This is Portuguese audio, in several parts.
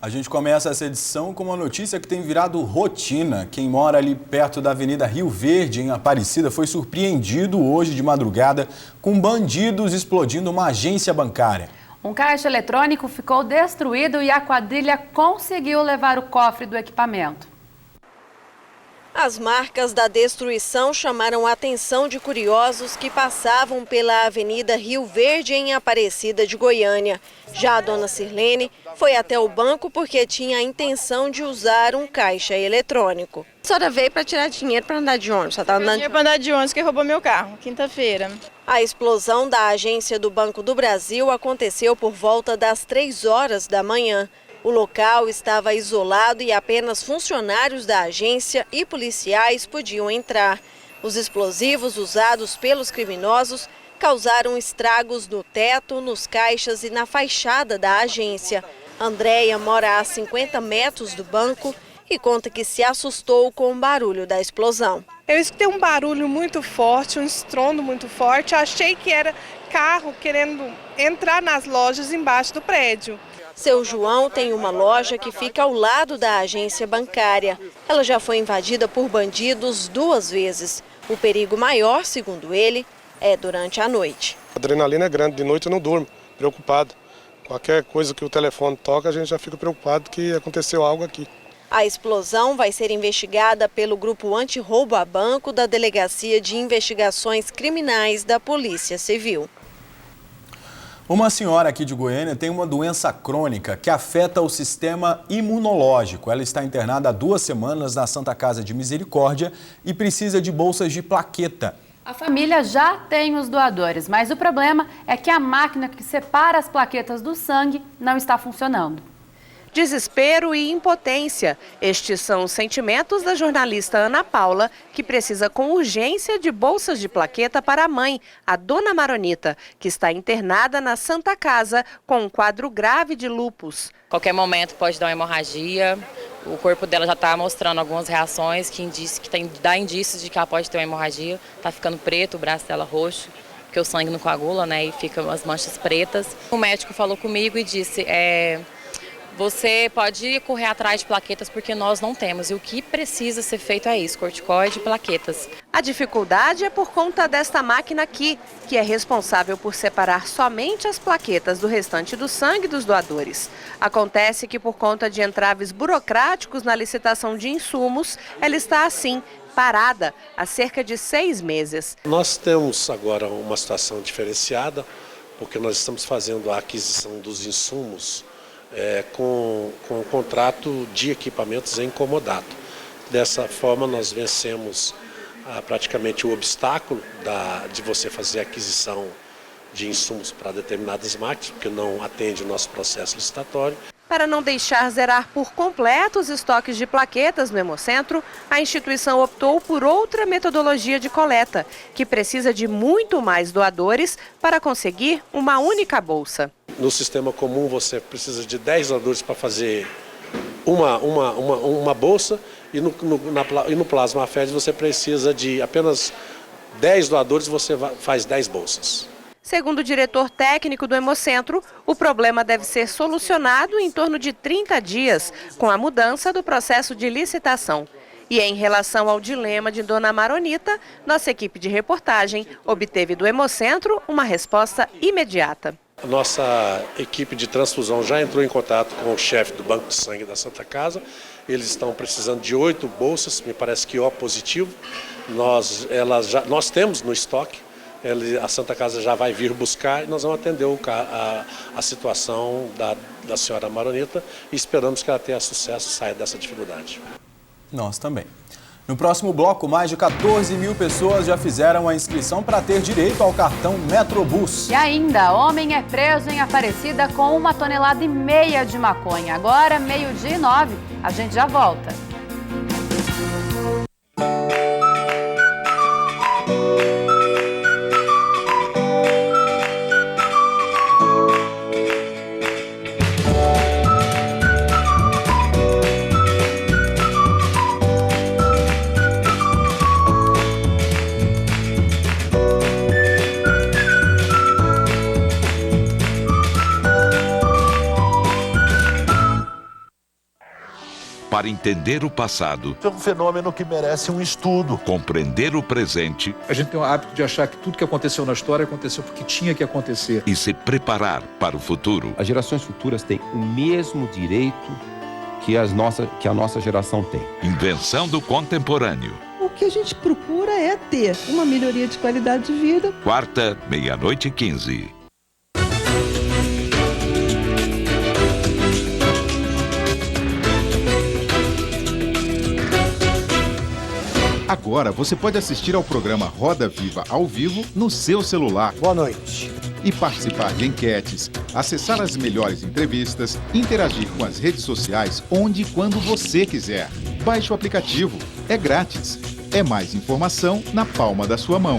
A gente começa essa edição com uma notícia que tem virado rotina. Quem mora ali perto da Avenida Rio Verde, em Aparecida, foi surpreendido hoje de madrugada com bandidos explodindo uma agência bancária. Um caixa eletrônico ficou destruído e a quadrilha conseguiu levar o cofre do equipamento. As marcas da destruição chamaram a atenção de curiosos que passavam pela Avenida Rio Verde, em Aparecida de Goiânia. Já a dona Sirlene foi até o banco porque tinha a intenção de usar um caixa eletrônico. A senhora veio para tirar dinheiro para andar de ônibus? Para andar de ônibus que roubou meu carro, quinta-feira. A explosão da agência do Banco do Brasil aconteceu por volta das 3 horas da manhã. O local estava isolado e apenas funcionários da agência e policiais podiam entrar. Os explosivos usados pelos criminosos causaram estragos no teto, nos caixas e na fachada da agência. Andréia mora a 50 metros do banco e conta que se assustou com o barulho da explosão. Eu escutei um barulho muito forte, um estrondo muito forte. Achei que era carro querendo entrar nas lojas embaixo do prédio. Seu João tem uma loja que fica ao lado da agência bancária. Ela já foi invadida por bandidos 2 vezes. O perigo maior, segundo ele, é durante a noite. A adrenalina é grande, de noite eu não durmo, preocupado. Qualquer coisa que o telefone toca, a gente já fica preocupado que aconteceu algo aqui. A explosão vai ser investigada pelo Grupo Antirroubo a Banco da Delegacia de Investigações Criminais da Polícia Civil. Uma senhora aqui de Goiânia tem uma doença crônica que afeta o sistema imunológico. Ela está internada há 2 semanas na Santa Casa de Misericórdia e precisa de bolsas de plaqueta. A família já tem os doadores, mas o problema é que a máquina que separa as plaquetas do sangue não está funcionando. Desespero e impotência. Estes são os sentimentos da jornalista Ana Paula, que precisa com urgência de bolsas de plaqueta para a mãe, a dona Maronita, que está internada na Santa Casa com um quadro grave de lúpus. Qualquer momento pode dar uma hemorragia. O corpo dela já está mostrando algumas reações que dá indícios de que ela pode ter uma hemorragia. Está ficando preto, o braço dela roxo, porque o sangue não coagula, né? E ficam as manchas pretas. O médico falou comigo e disse: você pode correr atrás de plaquetas porque nós não temos. E o que precisa ser feito é isso, corticoide e plaquetas. A dificuldade é por conta desta máquina aqui, que é responsável por separar somente as plaquetas do restante do sangue dos doadores. Acontece que por conta de entraves burocráticos na licitação de insumos, ela está assim, parada há cerca de 6 meses. Nós temos agora uma situação diferenciada, porque nós estamos fazendo a aquisição dos insumos com o contrato de equipamentos em comodato. Dessa forma, nós vencemos praticamente o obstáculo de você fazer a aquisição de insumos para determinadas máquinas, porque não atende o nosso processo licitatório. Para não deixar zerar por completo os estoques de plaquetas no Hemocentro, a instituição optou por outra metodologia de coleta, que precisa de muito mais doadores para conseguir uma única bolsa. No sistema comum, você precisa de 10 doadores para fazer uma bolsa, e no Plasma Fed você precisa de apenas 10 doadores, você faz 10 bolsas. Segundo o diretor técnico do Hemocentro, o problema deve ser solucionado em torno de 30 dias, com a mudança do processo de licitação. E em relação ao dilema de dona Maronita, nossa equipe de reportagem obteve do Hemocentro uma resposta imediata. A nossa equipe de transfusão já entrou em contato com o chefe do Banco de Sangue da Santa Casa. Eles estão precisando de 8 bolsas, me parece que O positivo. Nós temos no estoque. A Santa Casa já vai vir buscar e nós vamos atender a situação da senhora Maronita e esperamos que ela tenha sucesso e saia dessa dificuldade. Nós também. No próximo bloco, mais de 14 mil pessoas já fizeram a inscrição para ter direito ao cartão Metrobus. E ainda, homem é preso em Aparecida com 1,5 toneladas de maconha. Agora, 12:09, a gente já volta. para entender o passado. É um fenômeno que merece um estudo. Compreender o presente. A gente tem o hábito de achar que tudo que aconteceu na história aconteceu porque tinha que acontecer. E se preparar para o futuro. As gerações futuras têm o mesmo direito que a nossa geração tem. Invenção do contemporâneo. O que a gente procura é ter uma melhoria de qualidade de vida. Quarta, 00:15. Agora você pode assistir ao programa Roda Viva ao vivo no seu celular. Boa noite. E participar de enquetes, acessar as melhores entrevistas, interagir com as redes sociais onde e quando você quiser. Baixe o aplicativo, é grátis. É mais informação na palma da sua mão.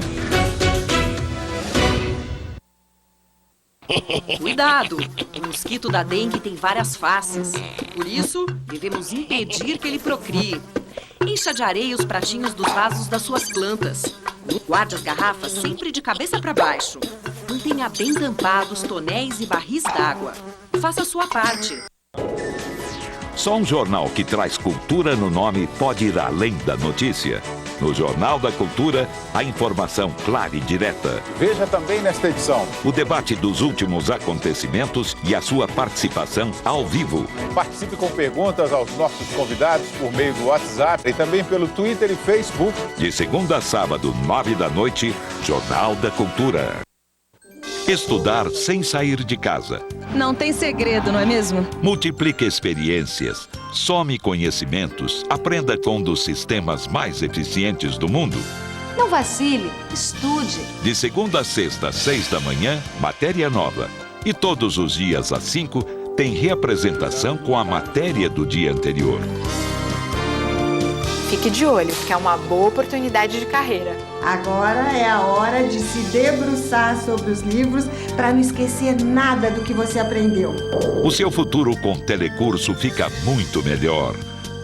Cuidado! O mosquito da dengue tem várias faces. Por isso, devemos impedir que ele procrie. Encha de areia os pratinhos dos vasos das suas plantas. Guarde as garrafas sempre de cabeça para baixo. Mantenha bem tampados tonéis e barris d'água. Faça a sua parte. Só um jornal que traz cultura no nome pode ir além da notícia. No Jornal da Cultura, a informação clara e direta. Veja também nesta edição o debate dos últimos acontecimentos e a sua participação ao vivo. Participe com perguntas aos nossos convidados por meio do WhatsApp e também pelo Twitter e Facebook. De segunda a sábado, 21h, Jornal da Cultura. Estudar sem sair de casa. Não tem segredo, não é mesmo? Multiplique experiências, some conhecimentos, aprenda com um dos sistemas mais eficientes do mundo. Não vacile, estude. De segunda a sexta, 6h, matéria nova. E todos os dias às 5, tem reapresentação com a matéria do dia anterior. Fique de olho, que é uma boa oportunidade de carreira. Agora é a hora de se debruçar sobre os livros para não esquecer nada do que você aprendeu. O seu futuro com telecurso fica muito melhor.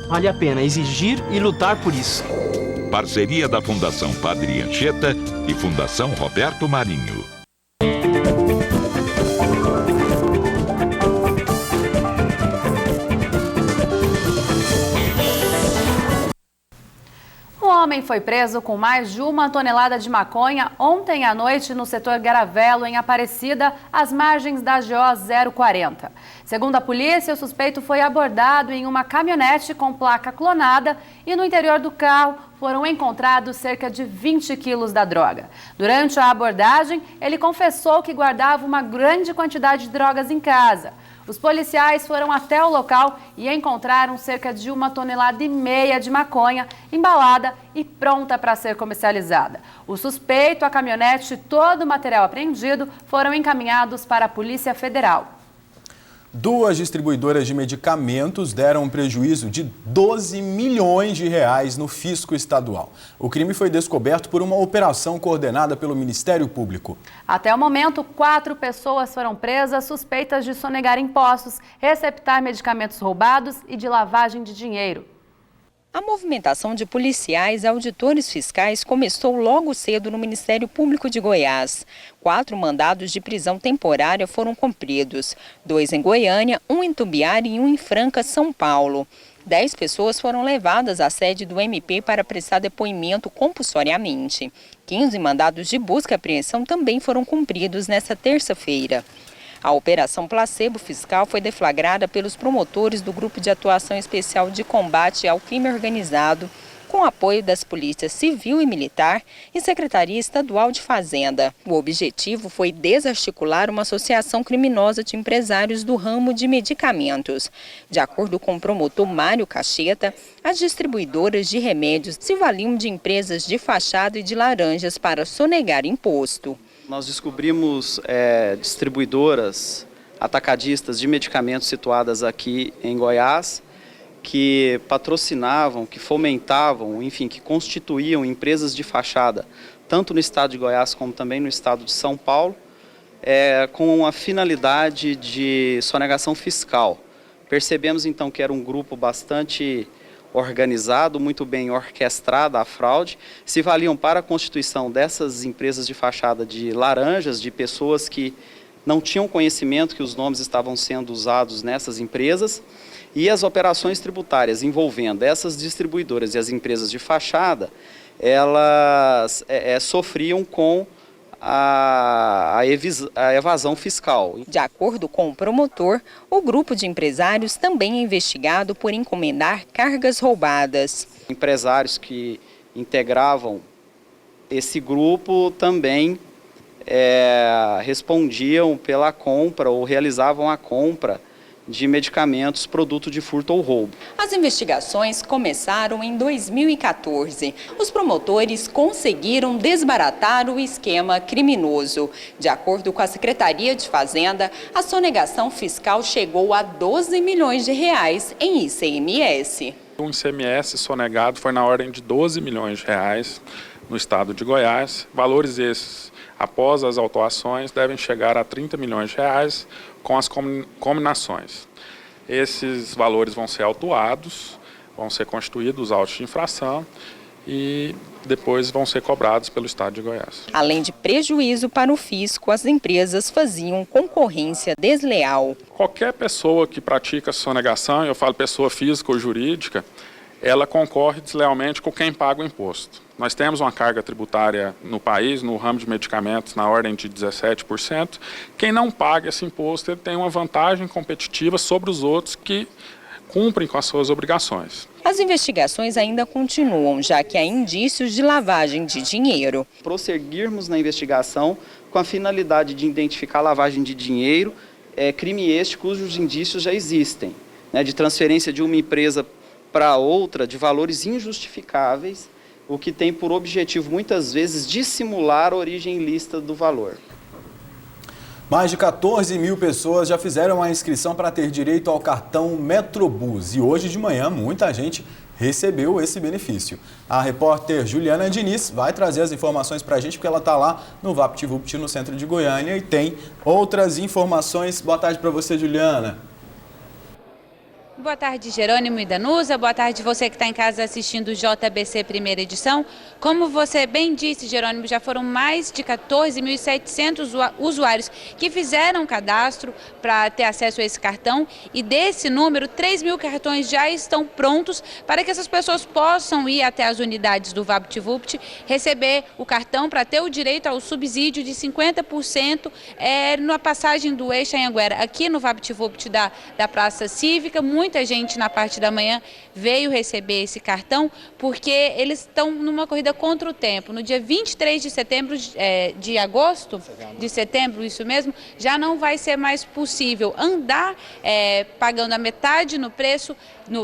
Vale a pena exigir e lutar por isso. Parceria da Fundação Padre Anchieta e Fundação Roberto Marinho. Um homem foi preso com mais de 1 tonelada de maconha ontem à noite no setor Garavelo, em Aparecida, às margens da GO 040. Segundo a polícia, o suspeito foi abordado em uma caminhonete com placa clonada e no interior do carro foram encontrados cerca de 20 quilos da droga. Durante a abordagem, ele confessou que guardava uma grande quantidade de drogas em casa. Os policiais foram até o local e encontraram cerca de 1,5 toneladas de maconha embalada e pronta para ser comercializada. O suspeito, a caminhonete e todo o material apreendido foram encaminhados para a Polícia Federal. 2 distribuidoras de medicamentos deram um prejuízo de 12 milhões de reais no fisco estadual. O crime foi descoberto por uma operação coordenada pelo Ministério Público. Até o momento, 4 pessoas foram presas suspeitas de sonegar impostos, receptar medicamentos roubados e de lavagem de dinheiro. A movimentação de policiais e auditores fiscais começou logo cedo no Ministério Público de Goiás. 4 mandados de prisão temporária foram cumpridos, 2 em Goiânia, 1 em Tubiara e 1 em Franca, São Paulo. 10 pessoas foram levadas à sede do MP para prestar depoimento compulsoriamente. 15 mandados de busca e apreensão também foram cumpridos nesta terça-feira. A Operação Placebo Fiscal foi deflagrada pelos promotores do Grupo de Atuação Especial de Combate ao Crime Organizado, com apoio das Polícias Civil e Militar e Secretaria Estadual de Fazenda. O objetivo foi desarticular uma associação criminosa de empresários do ramo de medicamentos. De acordo com o promotor Mário Cacheta, as distribuidoras de remédios se valiam de empresas de fachada e de laranjas para sonegar imposto. Nós descobrimos distribuidoras atacadistas de medicamentos situadas aqui em Goiás, que patrocinavam, que fomentavam, enfim, que constituíam empresas de fachada, tanto no estado de Goiás como também no estado de São Paulo, com a finalidade de sonegação fiscal. Percebemos então que era um grupo bastante organizado, muito bem orquestrada a fraude, se valiam para a constituição dessas empresas de fachada de laranjas, de pessoas que não tinham conhecimento que os nomes estavam sendo usados nessas empresas, E as operações tributárias envolvendo essas distribuidoras e as empresas de fachada, elas sofriam com a evasão fiscal. De acordo com o promotor, o grupo de empresários também é investigado por encomendar cargas roubadas. Empresários que integravam esse grupo também respondiam pela compra ou realizavam a compra de medicamentos produto de furto ou roubo. As investigações começaram em 2014. Os promotores conseguiram desbaratar o esquema criminoso. De acordo com a Secretaria de Fazenda, a sonegação fiscal chegou a 12 milhões de reais em ICMS. O ICMS sonegado foi na ordem de 12 milhões de reais no estado de Goiás. Valores esses, após as autuações, devem chegar a 30 milhões de reais com as cominações. Esses valores vão ser autuados, vão ser constituídos autos de infração e depois vão ser cobrados pelo estado de Goiás. Além de prejuízo para o fisco, as empresas faziam concorrência desleal. Qualquer pessoa que pratica sonegação, eu falo pessoa física ou jurídica, ela concorre deslealmente com quem paga o imposto. Nós temos uma carga tributária no país, no ramo de medicamentos, na ordem de 17%. Quem não paga esse imposto, ele tem uma vantagem competitiva sobre os outros que cumprem com as suas obrigações. As investigações ainda continuam, já que há indícios de lavagem de dinheiro. Prosseguirmos na investigação com a finalidade de identificar a lavagem de dinheiro, crime este cujos indícios já existem, de transferência de uma empresa para outra de valores injustificáveis, o que tem por objetivo, muitas vezes, dissimular a origem ilícita do valor. Mais de 14 mil pessoas já fizeram a inscrição para ter direito ao cartão Metrobus. E hoje de manhã, muita gente recebeu esse benefício. A repórter Juliana Diniz vai trazer as informações para a gente, porque ela está lá no VaptVupt, no centro de Goiânia, e tem outras informações. Boa tarde para você, Juliana. Boa tarde, Jerônimo e Danusa. Boa tarde você que está em casa assistindo o JBC Primeira Edição. Como você bem disse, Jerônimo, já foram mais de 14.700 usuários que fizeram cadastro para ter acesso a esse cartão. E desse número, 3 mil cartões já estão prontos para que essas pessoas possam ir até as unidades do VaptVupt, receber o cartão para ter o direito ao subsídio de 50% na passagem do Eixo Anhanguera. Aqui no VaptVupt da Praça Cívica, muita gente na parte da manhã veio receber esse cartão porque eles estão numa corrida contra o tempo. No dia 23 de setembro, de setembro, isso mesmo, já não vai ser mais possível andar pagando a metade no preço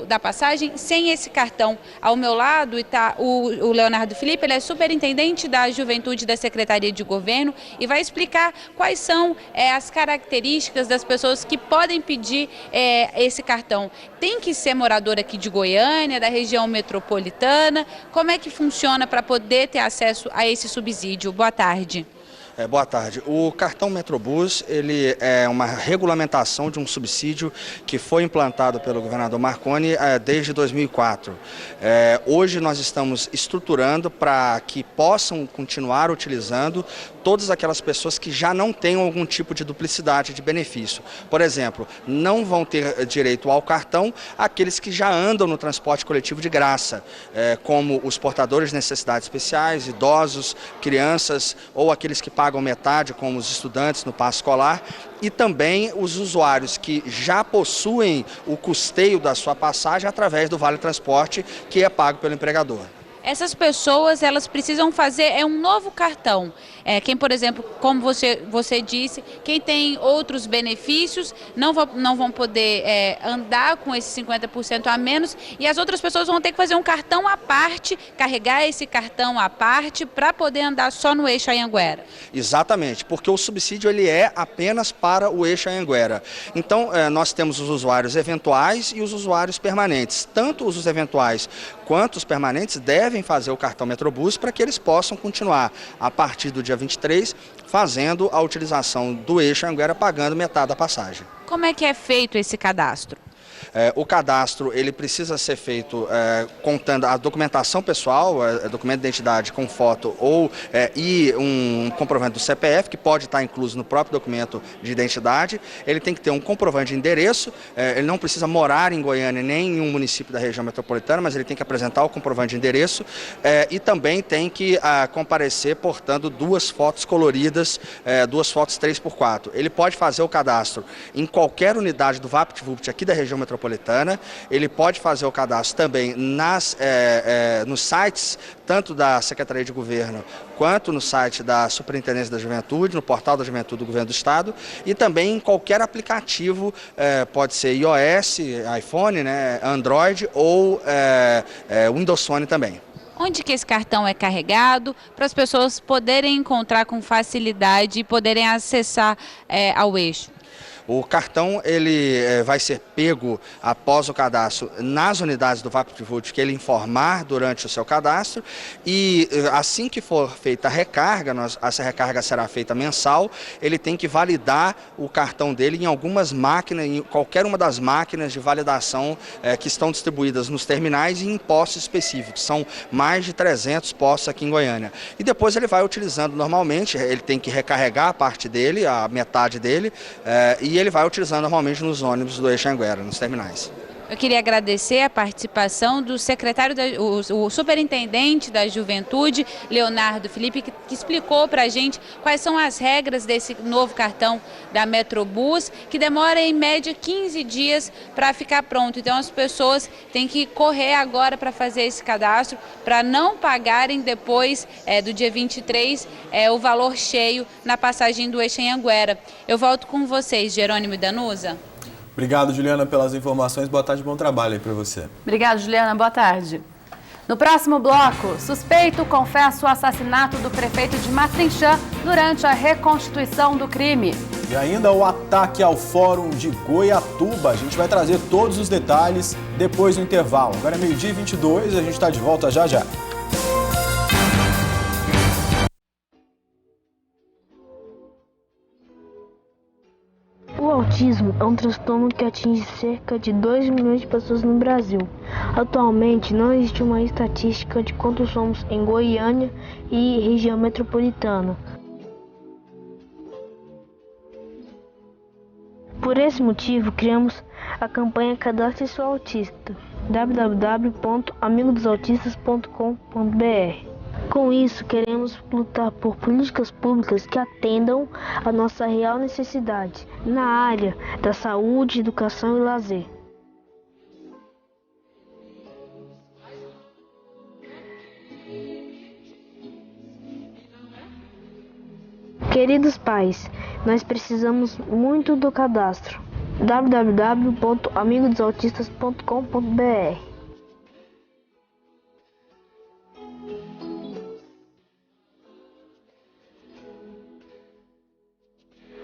da passagem sem esse cartão. Ao meu lado está o Leonardo Felipe, ele é superintendente da Juventude da Secretaria de Governo e vai explicar quais são as características das pessoas que podem pedir esse cartão. Tem que ser morador aqui de Goiânia, da região metropolitana? Como é que funciona para poder ter acesso a esse subsídio? Boa tarde. Boa tarde. O cartão Metrobus, ele é uma regulamentação de um subsídio que foi implantado pelo governador Marconi desde 2004. Hoje nós estamos estruturando para que possam continuar utilizando todas aquelas pessoas que já não tenham algum tipo de duplicidade de benefício. Por exemplo, não vão ter direito ao cartão aqueles que já andam no transporte coletivo de graça, como os portadores de necessidades especiais, idosos, crianças ou aqueles que pagam metade, como os estudantes no passe escolar, e também os usuários que já possuem o custeio da sua passagem através do Vale Transporte, que é pago pelo empregador. Essas pessoas, elas precisam fazer um novo cartão. Quem, por exemplo, como você disse, quem tem outros benefícios não vão poder andar com esse 50% a menos, e as outras pessoas vão ter que fazer um cartão à parte, carregar esse cartão à parte para poder andar só no Eixo Anhanguera. Exatamente, porque o subsídio ele é apenas para o Eixo Anhanguera. Então, nós temos os usuários eventuais e os usuários permanentes. Tanto os eventuais quanto os permanentes devem fazer o cartão Metrobus para que eles possam continuar, a partir do dia 23, fazendo a utilização do Eixo Anhanguera, pagando metade da passagem. Como é que é feito esse cadastro? O cadastro ele precisa ser feito contando a documentação pessoal, documento de identidade com foto e um comprovante do CPF, que pode estar incluso no próprio documento de identidade. Ele tem que ter um comprovante de endereço, ele não precisa morar em Goiânia nem em um município da região metropolitana, mas ele tem que apresentar o comprovante de endereço e também tem que comparecer portando 2 fotos coloridas, 2 fotos 3x4. Ele pode fazer o cadastro em qualquer unidade do VaptVupt aqui da região metropolitana, ele pode fazer o cadastro também nos sites, tanto da Secretaria de Governo quanto no site da Superintendência da Juventude, no portal da Juventude do Governo do Estado, e também em qualquer aplicativo, pode ser iOS, iPhone, né, Android ou Windows Phone também. Onde que esse cartão é carregado para as pessoas poderem encontrar com facilidade e poderem acessar ao eixo? O cartão ele vai ser pego após o cadastro nas unidades do VaptVupt que ele informar durante o seu cadastro, e assim que for feita a recarga, essa recarga será feita mensal, ele tem que validar o cartão dele em algumas máquinas, em qualquer uma das máquinas de validação que estão distribuídas nos terminais e em postos específicos. São mais de 300 postos aqui em Goiânia. E depois ele vai utilizando normalmente, ele tem que recarregar a parte dele, a metade dele, e ele vai utilizando normalmente nos ônibus do Eixo Anhanguera, nos terminais. Eu queria agradecer a participação do secretário, o superintendente da Juventude, Leonardo Felipe, que explicou para a gente quais são as regras desse novo cartão da Metrobus, que demora em média 15 dias para ficar pronto. Então as pessoas têm que correr agora para fazer esse cadastro, para não pagarem depois do dia 23 o valor cheio na passagem do Eixo Anhanguera. Eu volto com vocês, Jerônimo e Danusa. Obrigado, Juliana, pelas informações. Boa tarde, bom trabalho aí para você. Obrigada, Juliana. Boa tarde. No próximo bloco, suspeito confessa o assassinato do prefeito de Matrinchã durante a reconstituição do crime. E ainda o ataque ao Fórum de Goiatuba. A gente vai trazer todos os detalhes depois do intervalo. Agora é 12h22, a gente está de volta já já. O autismo é um transtorno que atinge cerca de 2 milhões de pessoas no Brasil. Atualmente, não existe uma estatística de quantos somos em Goiânia e região metropolitana. Por esse motivo, criamos a campanha Cadastre Seu Autista, www.amigodosautistas.com.br. Com isso, queremos lutar por políticas públicas que atendam à nossa real necessidade na área da saúde, educação e lazer. Queridos pais, nós precisamos muito do cadastro. www.amigodosautistas.com.br.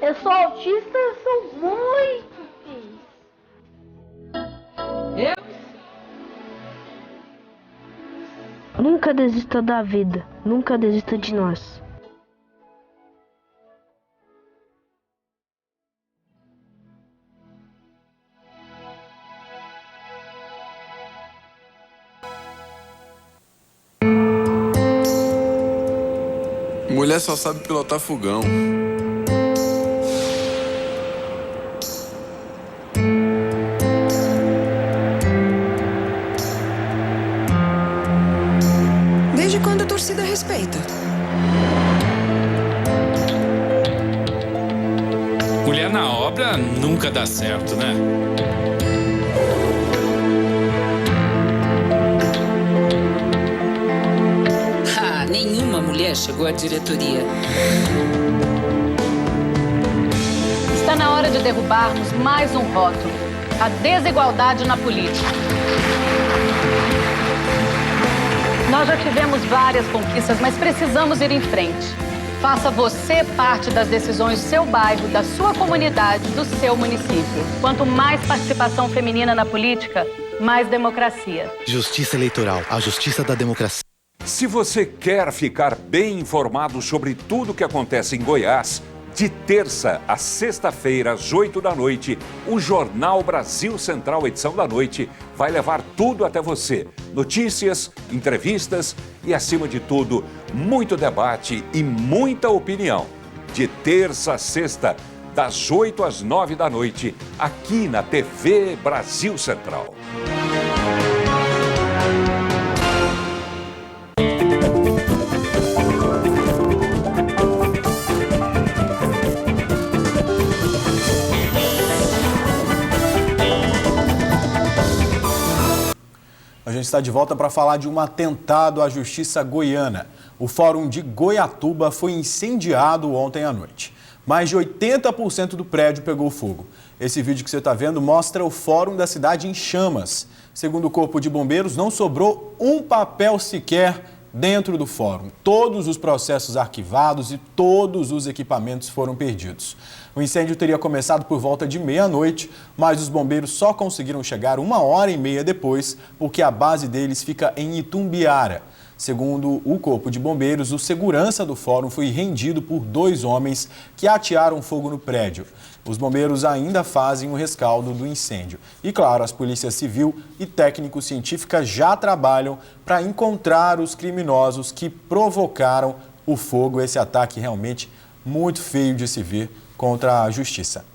Eu sou autista, eu sou muito feliz. Nunca desista da vida, nunca desista de nós. Mulher só sabe pilotar fogão. Desde quando a torcida respeita? Mulher na obra nunca dá certo, né? Nenhuma mulher chegou à diretoria. Está na hora de derrubarmos mais um rótulo: a desigualdade na política. Nós já tivemos várias conquistas, mas precisamos ir em frente. Faça você parte das decisões do seu bairro, da sua comunidade, do seu município. Quanto mais participação feminina na política, mais democracia. Justiça Eleitoral, a justiça da democracia. Se você quer ficar bem informado sobre tudo o que acontece em Goiás, De terça a sexta-feira, às 8 da noite, o Jornal Brasil Central, edição da noite, vai levar tudo até você. Notícias, entrevistas e, acima de tudo, muito debate e muita opinião. De terça a sexta, das 8 às 9 da noite, aqui na TV Brasil Central. A gente está de volta para falar de um atentado à justiça goiana. O Fórum de Goiatuba foi incendiado ontem à noite. Mais de 80% do prédio pegou fogo. Esse vídeo que você está vendo mostra o Fórum da cidade em chamas. Segundo o Corpo de Bombeiros, não sobrou um papel sequer dentro do fórum. Todos os processos arquivados e todos os equipamentos foram perdidos. O incêndio teria começado por volta de meia-noite, mas os bombeiros só conseguiram chegar 1h30 depois, porque a base deles fica em Itumbiara. Segundo o Corpo de Bombeiros, o segurança do fórum foi rendido por 2 homens que atearam fogo no prédio. Os bombeiros ainda fazem o rescaldo do incêndio. E, claro, as polícias civil e técnico-científicas já trabalham para encontrar os criminosos que provocaram o fogo, esse ataque realmente muito feio de se ver contra a justiça.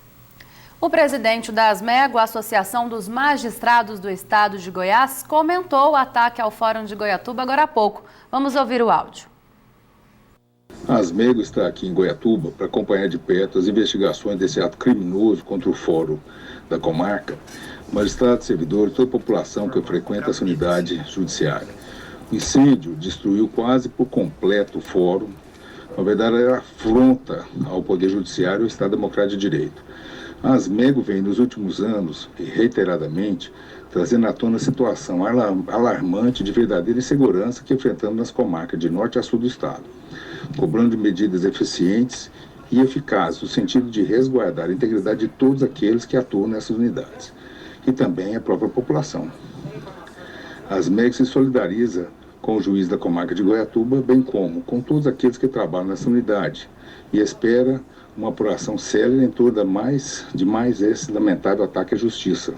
O presidente da ASMEGO, a Associação dos Magistrados do Estado de Goiás, comentou o ataque ao Fórum de Goiatuba agora há pouco. Vamos ouvir o áudio. A ASMEGO está aqui em Goiatuba para acompanhar de perto as investigações desse ato criminoso contra o Fórum da comarca, magistrados, servidores, toda a população que frequenta essa unidade judiciária. O incêndio destruiu quase por completo o Fórum. Na verdade, era afronta ao Poder Judiciário e ao Estado Democrático de Direito. A ASMEGO vem nos últimos anos, e reiteradamente, trazendo à tona a situação alarmante de verdadeira insegurança que enfrentamos nas comarcas de norte a sul do estado, cobrando medidas eficientes e eficazes no sentido de resguardar a integridade de todos aqueles que atuam nessas unidades, e também a própria população. A ASMEGO se solidariza com o juiz da comarca de Goiatuba, bem como com todos aqueles que trabalham nessa unidade, e espera uma apuração séria em torno de mais esse lamentável ataque à justiça.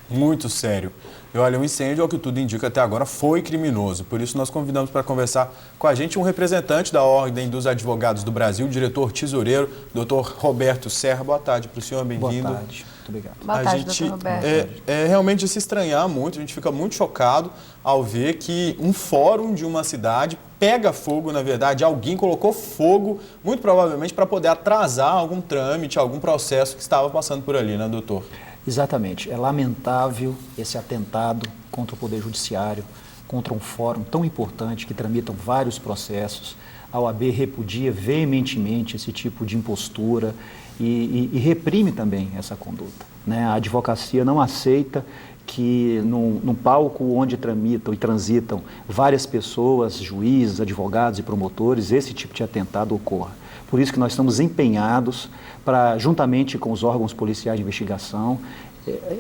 Muito sério. E olha, o incêndio, ao que tudo indica até agora, foi criminoso. Por isso nós convidamos para conversar com a gente um representante da Ordem dos Advogados do Brasil, o diretor tesoureiro, Dr. Roberto Serra. Boa tarde para o senhor, bem-vindo. Boa tarde, muito obrigado. Boa tarde, doutor Roberto. É realmente de se estranhar muito, a gente fica muito chocado ao ver que um fórum de uma cidade pega fogo, na verdade, alguém colocou fogo, muito provavelmente para poder atrasar algum trâmite, algum processo que estava passando por ali, né, doutor? Exatamente. É lamentável esse atentado contra o Poder Judiciário, contra um fórum tão importante que tramitam vários processos. A OAB repudia veementemente esse tipo de impostura e reprime também essa conduta, né? A advocacia não aceita que num palco onde tramitam e transitam várias pessoas, juízes, advogados e promotores, esse tipo de atentado ocorra. Por isso que nós estamos empenhados para, juntamente com os órgãos policiais de investigação,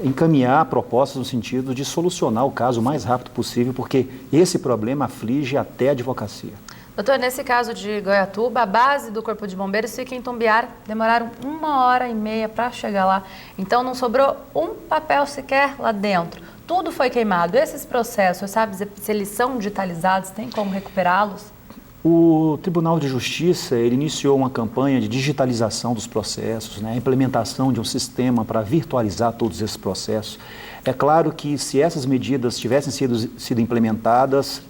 encaminhar propostas no sentido de solucionar o caso o mais rápido possível, porque esse problema aflige até a advocacia. Doutor, nesse caso de Goiatuba, a base do Corpo de Bombeiros fica em Itumbiara, demoraram 1h30 para chegar lá, então não sobrou um papel sequer lá dentro. Tudo foi queimado. Esses processos, sabe, se eles são digitalizados, tem como recuperá-los? O Tribunal de Justiça ele iniciou uma campanha de digitalização dos processos, né, a implementação de um sistema para virtualizar todos esses processos. É claro que se essas medidas tivessem sido implementadas,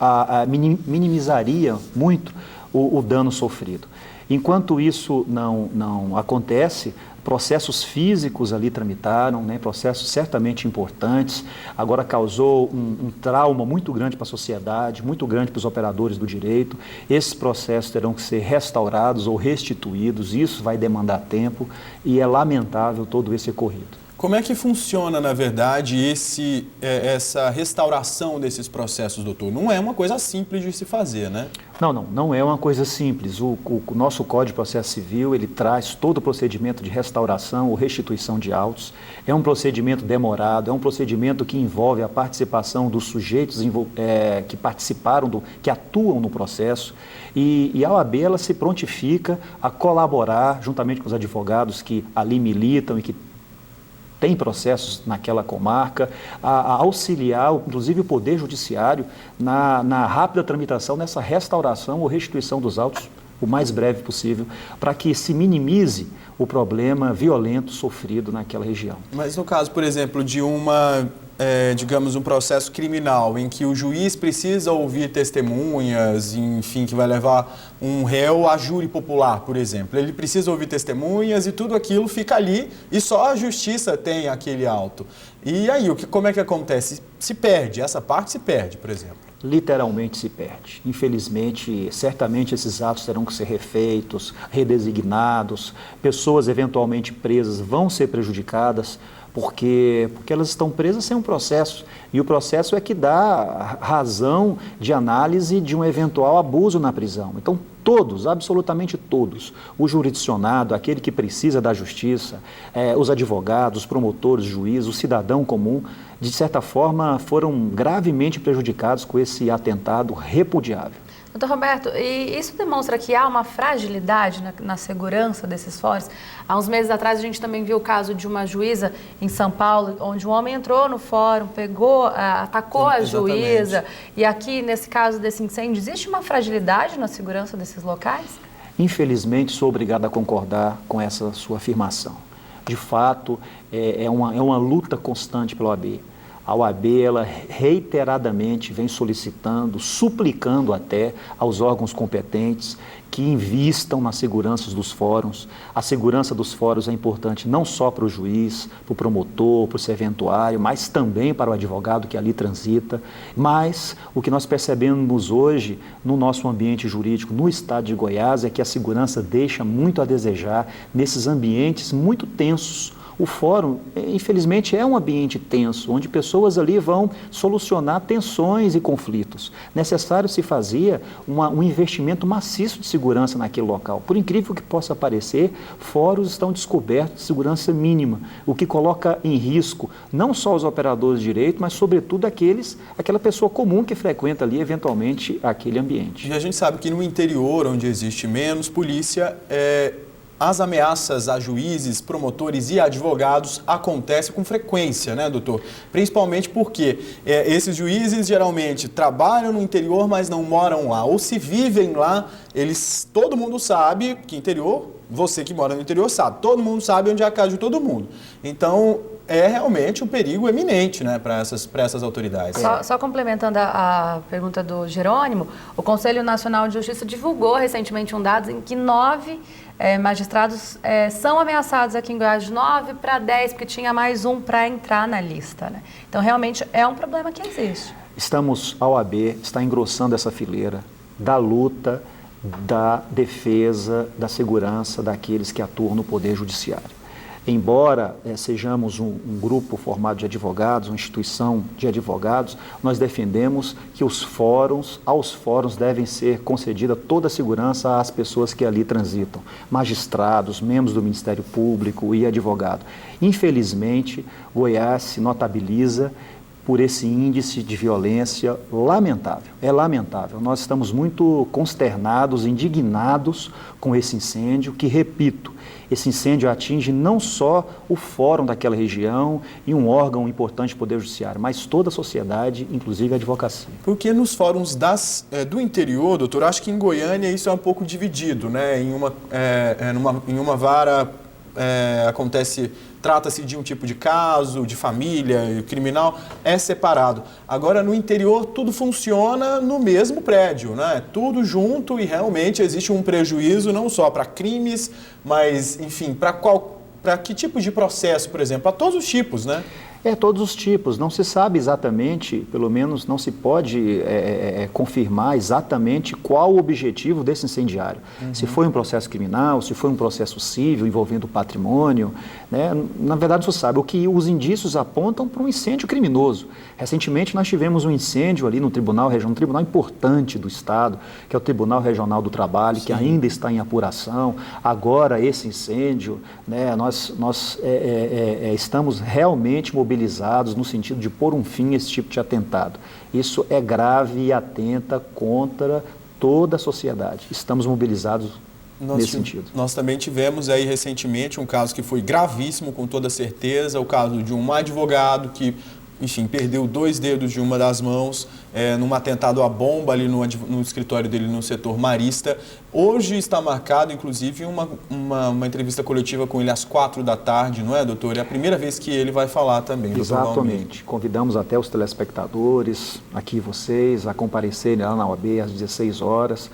minimizaria muito o dano sofrido. Enquanto isso não acontece, processos físicos ali tramitaram, né, processos certamente importantes, agora causou um trauma muito grande para a sociedade, muito grande para os operadores do direito. Esses processos terão que ser restaurados ou restituídos, isso vai demandar tempo e é lamentável todo esse ocorrido. Como é que funciona, na verdade, essa restauração desses processos, doutor? Não é uma coisa simples de se fazer, né? Não é uma coisa simples. O nosso Código de Processo Civil, ele traz todo o procedimento de restauração ou restituição de autos. É um procedimento demorado, é um procedimento que envolve a participação dos sujeitos que participaram, que atuam no processo. E a OAB, ela se prontifica a colaborar, juntamente com os advogados que ali militam e que tem processos naquela comarca, a auxiliar, inclusive, o Poder Judiciário na rápida tramitação, nessa restauração ou restituição dos autos o mais breve possível, para que se minimize o problema violento sofrido naquela região. Mas no caso, por exemplo, de digamos, um processo criminal em que o juiz precisa ouvir testemunhas, enfim, que vai levar um réu a júri popular, por exemplo. Ele precisa ouvir testemunhas e tudo aquilo fica ali e só a justiça tem aquele auto. E aí, como é que acontece? Se perde, essa parte se perde, por exemplo. Literalmente se perde. Infelizmente, certamente esses atos terão que ser refeitos, redesignados, pessoas eventualmente presas vão ser prejudicadas, porque elas estão presas sem um processo, e o processo é que dá razão de análise de um eventual abuso na prisão. Então, todos, absolutamente todos, o jurisdicionado, aquele que precisa da justiça, os advogados, os promotores, os juízes, o cidadão comum, de certa forma, foram gravemente prejudicados com esse atentado repudiável. Doutor Roberto, e isso demonstra que há uma fragilidade na segurança desses fóruns? Há uns meses atrás a gente também viu o caso de uma juíza em São Paulo, onde um homem entrou no fórum, atacou a juíza, e aqui nesse caso desse incêndio, existe uma fragilidade na segurança desses locais? Infelizmente, sou obrigado a concordar com essa sua afirmação. De fato, é uma luta constante pela OAB. A OAB, ela reiteradamente vem solicitando, suplicando até aos órgãos competentes que invistam na segurança dos fóruns. A segurança dos fóruns é importante não só para o juiz, para o promotor, para o serventuário, mas também para o advogado que ali transita. Mas o que nós percebemos hoje no nosso ambiente jurídico, no estado de Goiás, é que a segurança deixa muito a desejar nesses ambientes muito tensos. O fórum, infelizmente, é um ambiente tenso, onde pessoas ali vão solucionar tensões e conflitos. Necessário se fazia um investimento maciço de segurança naquele local. Por incrível que possa parecer, fóruns estão descobertos de segurança mínima, o que coloca em risco não só os operadores de direito, mas sobretudo aquela pessoa comum que frequenta ali, eventualmente, aquele ambiente. E a gente sabe que no interior, onde existe menos polícia, as ameaças a juízes, promotores e advogados acontecem com frequência, né, doutor? Principalmente porque esses juízes geralmente trabalham no interior, mas não moram lá. Ou se vivem lá, todo mundo sabe que interior, você que mora no interior sabe, todo mundo sabe onde é a casa de todo mundo. Então, é realmente um perigo eminente, né, para essas autoridades. Só complementando a pergunta do Jerônimo, o Conselho Nacional de Justiça divulgou recentemente um dado em que 9 magistrados são ameaçados aqui em Goiás, de 9 para 10, porque tinha mais um para entrar na lista, né? Então, realmente, é um problema que existe. A OAB está engrossando essa fileira da luta, da defesa, da segurança daqueles que atuam no Poder Judiciário. Embora sejamos um grupo formado de advogados, uma instituição de advogados, nós defendemos que aos fóruns devem ser concedida toda a segurança às pessoas que ali transitam, magistrados, membros do Ministério Público e advogado. Infelizmente, Goiás se notabiliza por esse índice de violência lamentável. É lamentável. Nós estamos muito consternados, indignados com esse incêndio, que, repito, esse incêndio atinge não só o fórum daquela região e um órgão importante do Poder Judiciário, mas toda a sociedade, inclusive a advocacia. Porque nos fóruns do interior, doutor, acho que em Goiânia isso é um pouco dividido, né? Em uma vara trata-se de um tipo de caso, de família, criminal, é separado. Agora, no interior, tudo funciona no mesmo prédio, né? Tudo junto, e realmente existe um prejuízo não só para crimes, mas, enfim, para que tipo de processo, por exemplo? Para todos os tipos, né? Todos os tipos. Não se sabe exatamente, pelo menos não se pode confirmar exatamente qual o objetivo desse incendiário. Se foi um processo criminal, se foi um processo civil envolvendo patrimônio, né? Na verdade, você sabe, o que os indícios apontam para um incêndio criminoso. Recentemente, nós tivemos um incêndio ali no tribunal regional, um tribunal importante do Estado, que é o Tribunal Regional do Trabalho, que ainda está em apuração. Agora, esse incêndio, né, nós estamos realmente mobilizados no sentido de pôr um fim a esse tipo de atentado. Isso é grave e atenta contra toda a sociedade. Estamos mobilizados nesse sentido. Nós também tivemos aí recentemente um caso que foi gravíssimo, com toda certeza, o caso de um advogado que, enfim, perdeu 2 dedos de uma das mãos num atentado à bomba ali no escritório dele no setor Marista. Hoje está marcado, inclusive, uma entrevista coletiva com ele às 4 da tarde, não é, doutor? É a primeira vez que ele vai falar também. Exatamente. Convidamos até os telespectadores, aqui vocês, a comparecerem lá na OAB às 16 horas,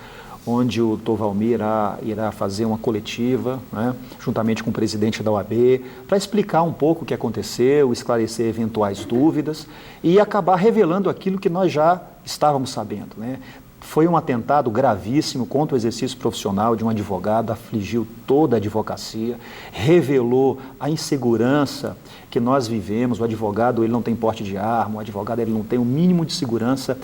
onde o Dr. Valmir irá fazer uma coletiva, né, juntamente com o presidente da OAB, para explicar um pouco o que aconteceu, esclarecer eventuais dúvidas e acabar revelando aquilo que nós já estávamos sabendo, né? Foi um atentado gravíssimo contra o exercício profissional de um advogado, afligiu toda a advocacia, revelou a insegurança que nós vivemos. O advogado, ele não tem porte de arma, o advogado, ele não tem o mínimo de segurança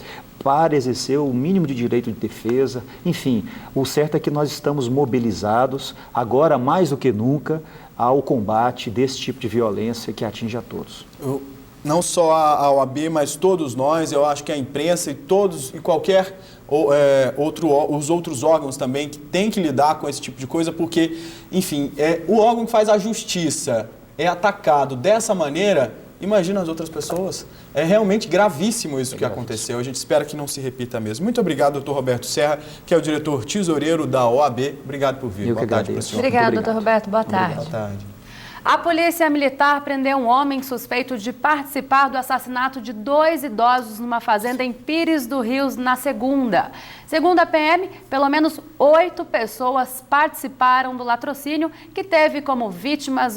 para exercer o mínimo de direito de defesa. Enfim, o certo é que nós estamos mobilizados, agora mais do que nunca, ao combate desse tipo de violência que atinge a todos. Não só a OAB, mas todos nós, eu acho que a imprensa e qualquer os outros órgãos também que tem que lidar com esse tipo de coisa, porque, enfim, o órgão que faz a justiça é atacado dessa maneira, imagina as outras pessoas. É realmente gravíssimo isso que aconteceu. A gente espera que não se repita mesmo. Muito obrigado, doutor Roberto Serra, que é o diretor tesoureiro da OAB. Obrigado por vir. Boa tarde para o senhor. Obrigado, doutor Roberto. Boa tarde. Boa tarde. A polícia militar prendeu um homem suspeito de participar do assassinato de 2 idosos numa fazenda em Pires do Rio na segunda. Segundo a PM, pelo menos 8 pessoas participaram do latrocínio, que teve como vítimas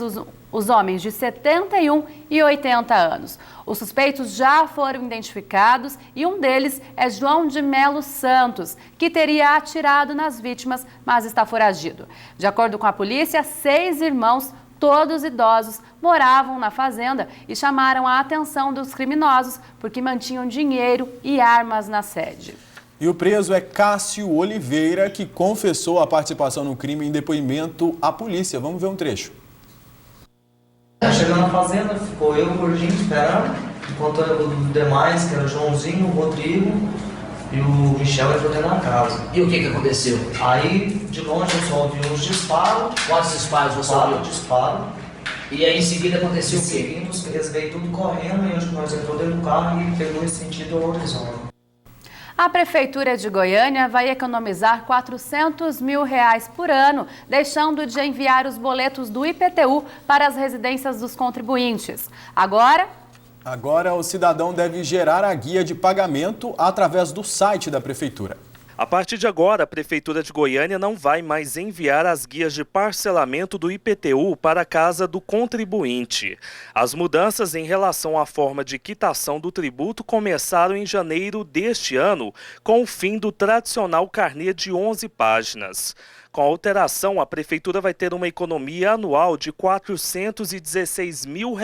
os homens de 71 e 80 anos. Os suspeitos já foram identificados e um deles é João de Melo Santos, que teria atirado nas vítimas, mas está foragido. De acordo com a polícia, 6 irmãos, todos idosos, moravam na fazenda e chamaram a atenção dos criminosos porque mantinham dinheiro e armas na sede. E o preso é Cássio Oliveira, que confessou a participação no crime em depoimento à polícia. Vamos ver um trecho. Chegando na fazenda, ficou eu e o Gordinho esperando, enquanto os demais, que era o Joãozinho, o Rodrigo e o Michel, entrou dentro da casa. E o que aconteceu? Aí, de longe, eu só ouvi uns disparos. Quantos disparos você ouviu? Disparo. E aí, em seguida, aconteceu o quê? Seguimos, eles veio tudo correndo e acho que nós entrou dentro do carro e pegou esse sentido ao horizonte. A Prefeitura de Goiânia vai economizar R$400 mil por ano, deixando de enviar os boletos do IPTU para as residências dos contribuintes. Agora, o cidadão deve gerar a guia de pagamento através do site da Prefeitura. A partir de agora, a Prefeitura de Goiânia não vai mais enviar as guias de parcelamento do IPTU para a casa do contribuinte. As mudanças em relação à forma de quitação do tributo começaram em janeiro deste ano, com o fim do tradicional carnê de 11 páginas. Com a alteração, a Prefeitura vai ter uma economia anual de R$416 mil.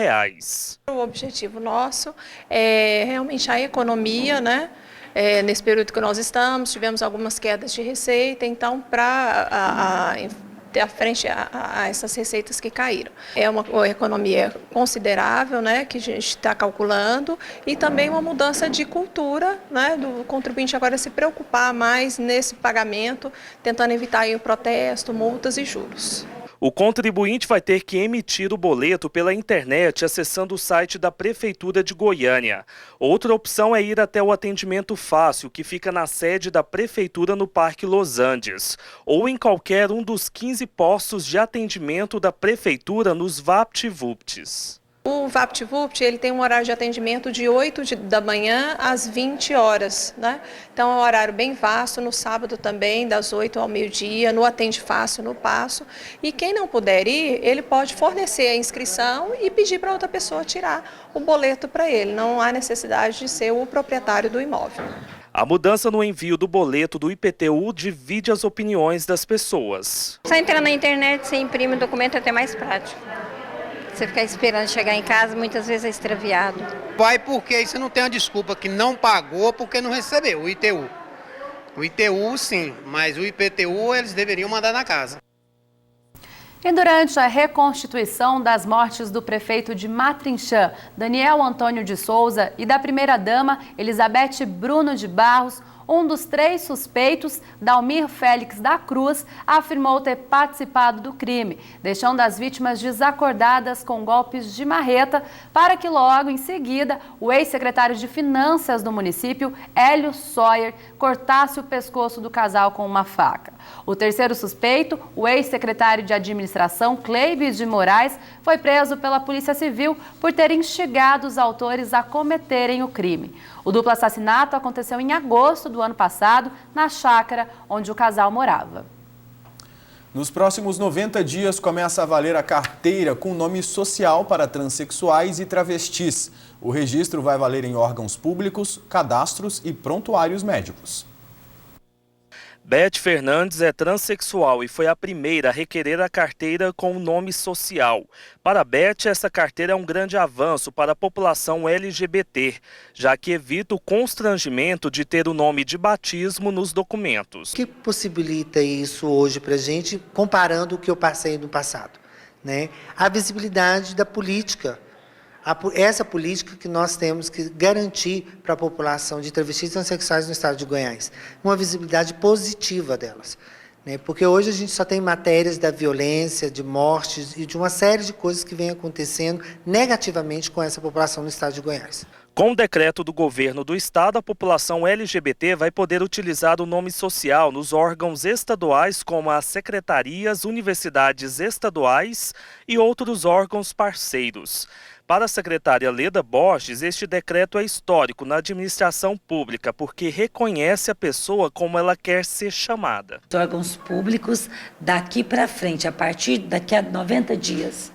O objetivo nosso é realmente a economia, né? Nesse período que nós estamos, tivemos algumas quedas de receita, então para ter à frente a essas receitas que caíram. É uma economia considerável, né, que a gente está calculando, e também uma mudança de cultura, né, do contribuinte agora se preocupar mais nesse pagamento, tentando evitar aí o protesto, multas e juros. O contribuinte vai ter que emitir o boleto pela internet acessando o site da Prefeitura de Goiânia. Outra opção é ir até o atendimento fácil, que fica na sede da Prefeitura no Parque Los Andes, ou em qualquer um dos 15 postos de atendimento da Prefeitura nos VaptVupts. O VaptVupt, ele tem um horário de atendimento de 8 da manhã às 20 horas, né? Então é um horário bem vasto, no sábado também, das 8 ao meio-dia, no Atende Fácil, no Passo. E quem não puder ir, ele pode fornecer a inscrição e pedir para outra pessoa tirar o boleto para ele. Não há necessidade de ser o proprietário do imóvel. A mudança no envio do boleto do IPTU divide as opiniões das pessoas. Só entrar na internet, você imprime o documento, é até mais prático. Você ficar esperando chegar em casa, muitas vezes é extraviado. Vai porque aí você não tem uma desculpa que não pagou porque não recebeu o ITU. O ITU sim, mas o IPTU eles deveriam mandar na casa. E durante a reconstituição das mortes do prefeito de Matrinchã, Daniel Antônio de Souza, e da primeira-dama, Elizabeth Bruno de Barros, um dos 3 suspeitos, Dalmir Félix da Cruz, afirmou ter participado do crime, deixando as vítimas desacordadas com golpes de marreta, para que logo em seguida o ex-secretário de Finanças do município, Hélio Sawyer, cortasse o pescoço do casal com uma faca. O terceiro suspeito, o ex-secretário de Administração, Cleives de Moraes, foi preso pela Polícia Civil por ter instigado os autores a cometerem o crime. O duplo assassinato aconteceu em agosto do ano passado, na chácara onde o casal morava. Nos próximos 90 dias começa a valer a carteira com nome social para transexuais e travestis. O registro vai valer em órgãos públicos, cadastros e prontuários médicos. Beth Fernandes é transexual e foi a primeira a requerer a carteira com o nome social. Para Beth, essa carteira é um grande avanço para a população LGBT, já que evita o constrangimento de ter o nome de batismo nos documentos. O que possibilita isso hoje para a gente, comparando o que eu passei no passado, né? A visibilidade da política. Essa política que nós temos que garantir para a população de travestis e transexuais no estado de Goiás. Uma visibilidade positiva delas. Né? Porque hoje a gente só tem matérias da violência, de mortes e de uma série de coisas que vem acontecendo negativamente com essa população no estado de Goiás. Com o decreto do governo do estado, a população LGBT vai poder utilizar o nome social nos órgãos estaduais, como as secretarias, universidades estaduais e outros órgãos parceiros. Para a secretária Leda Borges, este decreto é histórico na administração pública, porque reconhece a pessoa como ela quer ser chamada. Os órgãos públicos, daqui para frente, a partir daqui a 90 dias,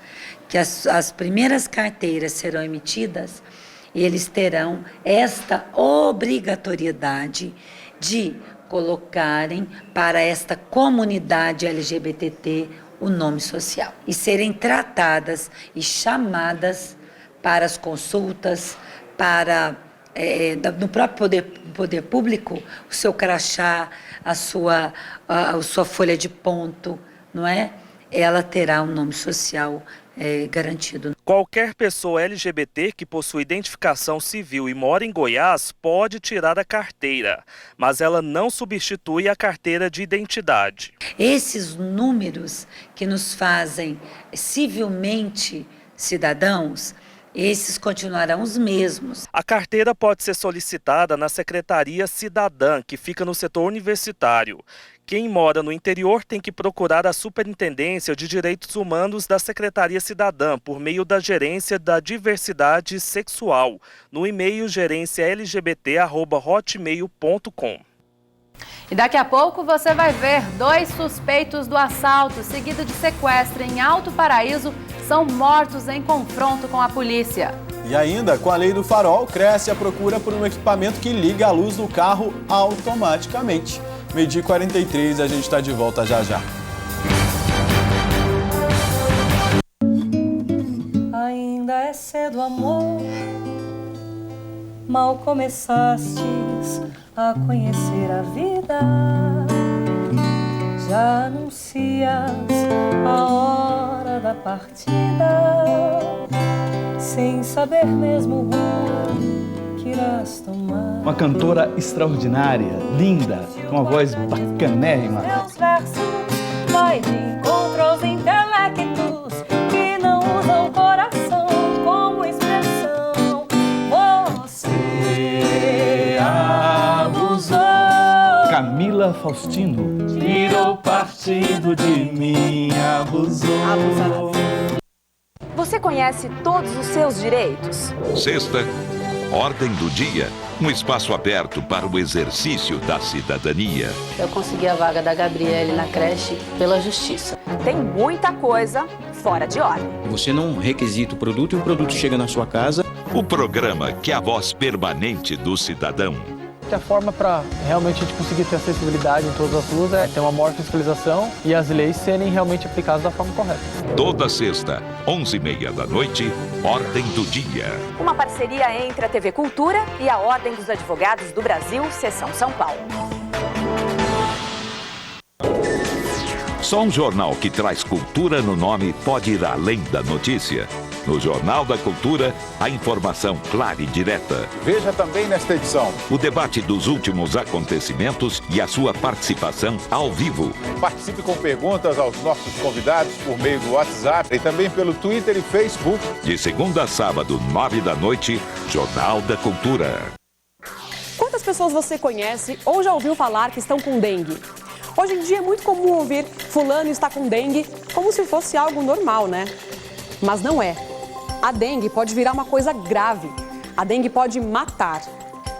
que as primeiras carteiras serão emitidas, eles terão esta obrigatoriedade de colocarem para esta comunidade LGBT o nome social e serem tratadas e chamadas para as consultas, para no próprio poder público, o seu crachá, a sua folha de ponto, não é? Ela terá um nome social garantido. Qualquer pessoa LGBT que possui identificação civil e mora em Goiás pode tirar a carteira, mas ela não substitui a carteira de identidade. Esses números que nos fazem civilmente cidadãos, esses continuarão os mesmos. A carteira pode ser solicitada na Secretaria Cidadã, que fica no setor universitário. Quem mora no interior tem que procurar a Superintendência de Direitos Humanos da Secretaria Cidadã por meio da Gerência da Diversidade Sexual, no e-mail gerencialgbt@hotmail.com. E daqui a pouco você vai ver 2 suspeitos do assalto, seguido de sequestro em Alto Paraíso, são mortos em confronto com a polícia. E ainda, com a lei do farol, cresce a procura por um equipamento que liga a luz do carro automaticamente. 12h43, a gente está de volta já já. Ainda é cedo, amor, mal começastes a conhecer a vida, já anuncias a hora da partida, sem saber mesmo o rumo que irás tomar. Uma cantora extraordinária, linda, com uma voz bacanérrima. Meus versos vai de encontro aos intelectos que não usam o coração como expressão. Você abusou. Camila Faustino. Tirou partido de mim, abusou. Você conhece todos os seus direitos? Sexta, Ordem do Dia, um espaço aberto para o exercício da cidadania. Eu consegui a vaga da Gabriele na creche pela justiça. Tem muita coisa fora de ordem. Você não requisita o produto e o produto chega na sua casa. O programa que é a voz permanente do cidadão. A forma para realmente a gente conseguir ter acessibilidade em todas as ruas é ter uma maior fiscalização e as leis serem realmente aplicadas da forma correta. Toda sexta, 11h30 da noite, Ordem do Dia. Uma parceria entre a TV Cultura e a Ordem dos Advogados do Brasil, Seção São Paulo. Só um jornal que traz cultura no nome pode ir além da notícia. No Jornal da Cultura, a informação clara e direta. Veja também nesta edição o debate dos últimos acontecimentos e a sua participação ao vivo. Participe com perguntas aos nossos convidados por meio do WhatsApp e também pelo Twitter e Facebook. De segunda a sábado, 9 da noite, Jornal da Cultura. Quantas pessoas você conhece ou já ouviu falar que estão com dengue? Hoje em dia é muito comum ouvir fulano está com dengue como se fosse algo normal, né? Mas não é. A dengue pode virar uma coisa grave. A dengue pode matar.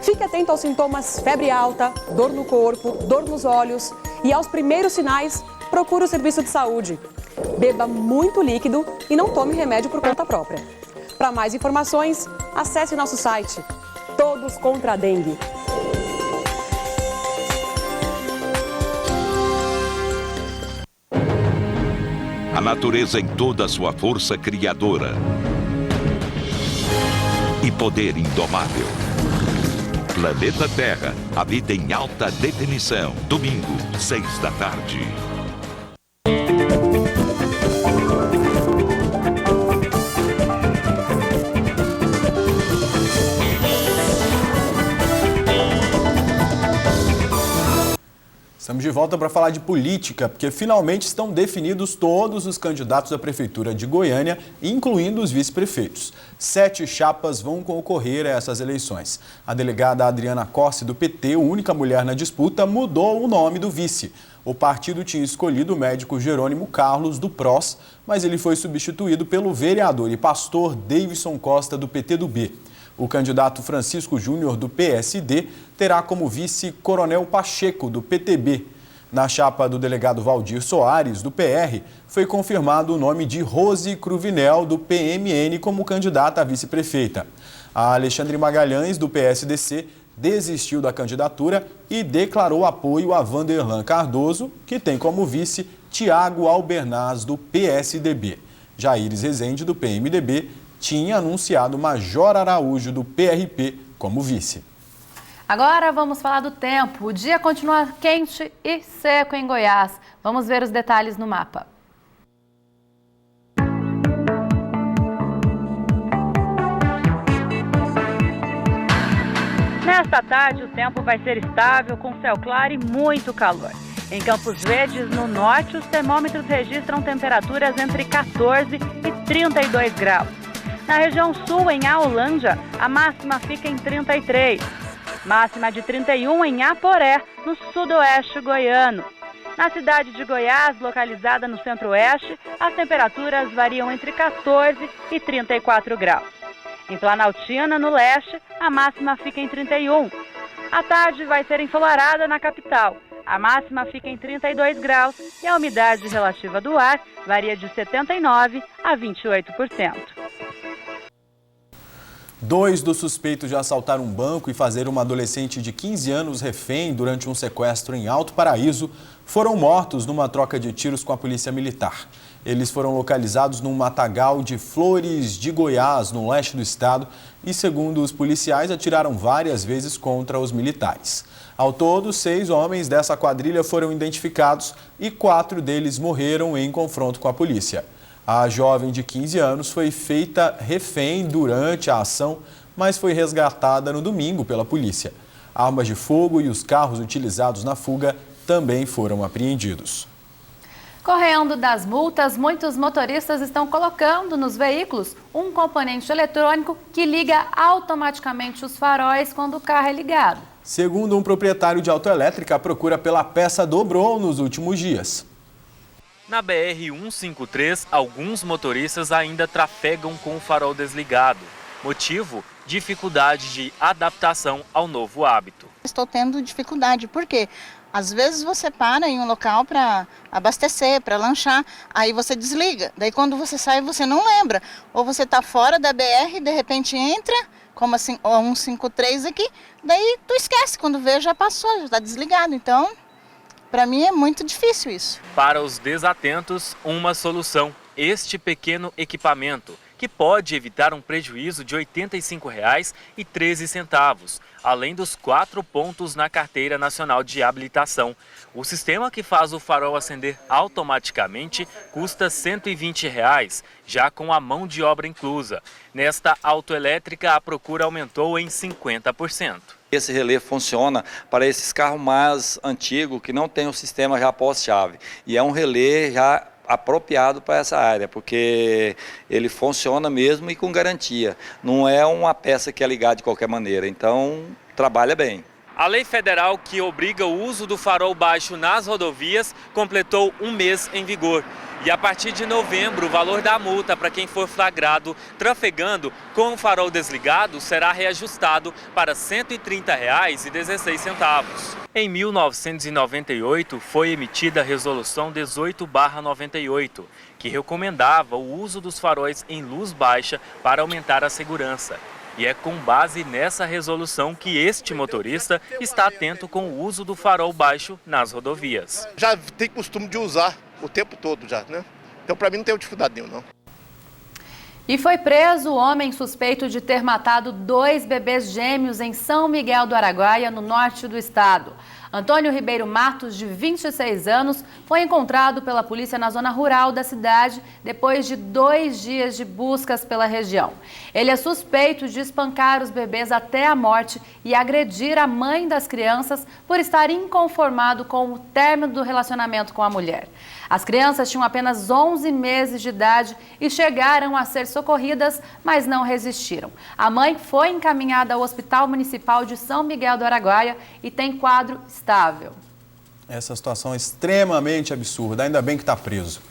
Fique atento aos sintomas febre alta, dor no corpo, dor nos olhos e aos primeiros sinais, procure o serviço de saúde. Beba muito líquido e não tome remédio por conta própria. Para mais informações, acesse nosso site Todos contra a Dengue. A natureza em toda a sua força criadora e poder indomável. Planeta Terra, a vida em alta definição. Domingo, 6 da tarde. Estamos de volta para falar de política, porque finalmente estão definidos todos os candidatos à Prefeitura de Goiânia, incluindo os vice-prefeitos. 7 chapas vão concorrer a essas eleições. A delegada Adriana Corsi, do PT, única mulher na disputa, mudou o nome do vice. O partido tinha escolhido o médico Jerônimo Carlos, do PROS, mas ele foi substituído pelo vereador e pastor Davidson Costa, do PTdoB. O candidato Francisco Júnior, do PSD, terá como vice Coronel Pacheco, do PTB. Na chapa do delegado Valdir Soares, do PR, foi confirmado o nome de Rose Cruvinel, do PMN, como candidata a vice-prefeita. A Alexandre Magalhães, do PSDC, desistiu da candidatura e declarou apoio a Vanderlan Cardoso, que tem como vice Tiago Albernaz, do PSDB. Jaires Rezende, do PMDB, tinha anunciado Major Araújo, do PRP, como vice. Agora vamos falar do tempo. O dia continua quente e seco em Goiás. Vamos ver os detalhes no mapa. Nesta tarde, o tempo vai ser estável, com céu claro e muito calor. Em Campos Verdes, no norte, os termômetros registram temperaturas entre 14 e 32 graus. Na região sul, em Aulândia, a máxima fica em 33. Máxima de 31 em Aporé, no sudoeste goiano. Na cidade de Goiás, localizada no centro-oeste, as temperaturas variam entre 14 e 34 graus. Em Planaltina, no leste, a máxima fica em 31. A tarde vai ser ensolarada na capital. A máxima fica em 32 graus e a umidade relativa do ar varia de 79% a 28%. 2 dos suspeitos de assaltar um banco e fazer uma adolescente de 15 anos refém durante um sequestro em Alto Paraíso foram mortos numa troca de tiros com a polícia militar. Eles foram localizados num matagal de Flores de Goiás, no leste do estado, e, segundo os policiais, atiraram várias vezes contra os militares. Ao todo, 6 homens dessa quadrilha foram identificados e 4 deles morreram em confronto com a polícia. A jovem de 15 anos foi feita refém durante a ação, mas foi resgatada no domingo pela polícia. Armas de fogo e os carros utilizados na fuga também foram apreendidos. Correndo das multas, muitos motoristas estão colocando nos veículos um componente eletrônico que liga automaticamente os faróis quando o carro é ligado. Segundo um proprietário de autoelétrica, a procura pela peça dobrou nos últimos dias. Na BR-153, alguns motoristas ainda trafegam com o farol desligado. Motivo? Dificuldade de adaptação ao novo hábito. Estou tendo dificuldade, porque às vezes você para em um local para abastecer, para lanchar, aí você desliga. Daí quando você sai, você não lembra. Ou você está fora da BR, de repente entra, como assim, o 153 aqui, daí tu esquece, quando vê já passou, já está desligado. Então, para mim é muito difícil isso. Para os desatentos, uma solução: este pequeno equipamento, que pode evitar um prejuízo de R$ 85,13, além dos 4 pontos na Carteira Nacional de Habilitação. O sistema que faz o farol acender automaticamente custa R$ 120, já com a mão de obra inclusa. Nesta autoelétrica, a procura aumentou em 50%. Esse relé funciona para esses carros mais antigos que não tem o sistema já pós-chave. E é um relé já apropriado para essa área, porque ele funciona mesmo e com garantia. Não é uma peça que é ligada de qualquer maneira, então trabalha bem. A lei federal que obriga o uso do farol baixo nas rodovias completou um mês em vigor. E a partir de novembro, o valor da multa para quem for flagrado trafegando com o farol desligado será reajustado para R$ 130,16. Em 1998, foi emitida a Resolução 18/98, que recomendava o uso dos faróis em luz baixa para aumentar a segurança. E é com base nessa resolução que este motorista está atento com o uso do farol baixo nas rodovias. Já tem costume de usar o tempo todo já, né? Então para mim não tem dificuldade nenhuma, não. E foi preso o homem suspeito de ter matado 2 bebês gêmeos em São Miguel do Araguaia, no norte do estado. Antônio Ribeiro Matos, de 26 anos, foi encontrado pela polícia na zona rural da cidade depois de 2 dias de buscas pela região. Ele é suspeito de espancar os bebês até a morte e agredir a mãe das crianças por estar inconformado com o término do relacionamento com a mulher. As crianças tinham apenas 11 meses de idade e chegaram a ser socorridas, mas não resistiram. A mãe foi encaminhada ao Hospital Municipal de São Miguel do Araguaia e tem quadro estável. Essa situação é extremamente absurda, ainda bem que está preso.